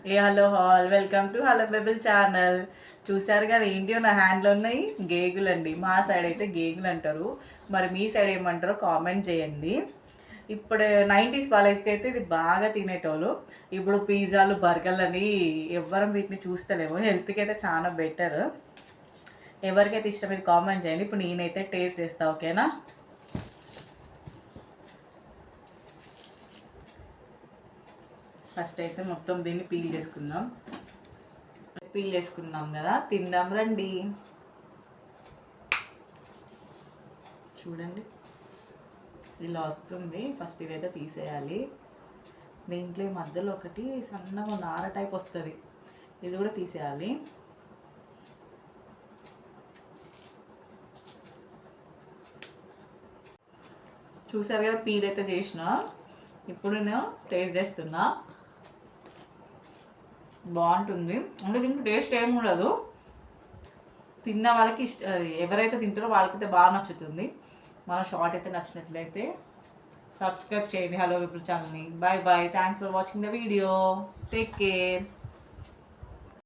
A hello all welcome to hello బెబుల్ channel. చూసారు కదా ఏంటి నా హ్యాండ్లో ఉన్నాయి గేగులు అండి. మా సైడ్ అయితే గేగులు అంటారు, మరి మీ సైడ్ ఏమంటారో కామెంట్ చేయండి. ఇప్పుడు 90s వాళ్ళకైతే ఇది బాగా తినేటోళ్ళు. ఇప్పుడు పిజ్జాలు బర్గర్లు అని ఎవ్వరం వీటిని చూస్తలేము. హెల్త్కి అయితే చాలా బెటర్. ఎవరికైతే ఇష్టం ఇది కామెంట్ చేయండి. ఇప్పుడు నేనైతే టేస్ట్ చేస్తా, ఓకేనా? ఫస్ట్ అయితే మొత్తం దీన్ని పీల్ చేసుకున్నాం కదా, తిందాం రండి. చూడండి ఇలా వస్తుంది. ఫస్ట్ ఇదైతే తీసేయాలి. దీంట్లో మధ్యలో ఒకటి సన్నగా నార టైప్ వస్తుంది, ఇది కూడా తీసేయాలి. చూసారు కదా పీల్ అయితే చేసిన. ఇప్పుడు నేను టేస్ట్ చేస్తున్నా. బాగుంటుంది అంటే దీనికి టేస్ట్ ఏమి ఉండదు. తిన్న వాళ్ళకి అది ఎవరైతే తింటారో వాళ్ళకైతే బాగా నచ్చుతుంది. మన షార్ట్ అయితే నచ్చినట్లయితే సబ్స్క్రైబ్ చేయండి హలో పీపుల్ ఛానల్ని. Bye bye, thanks for watching the video. Take care.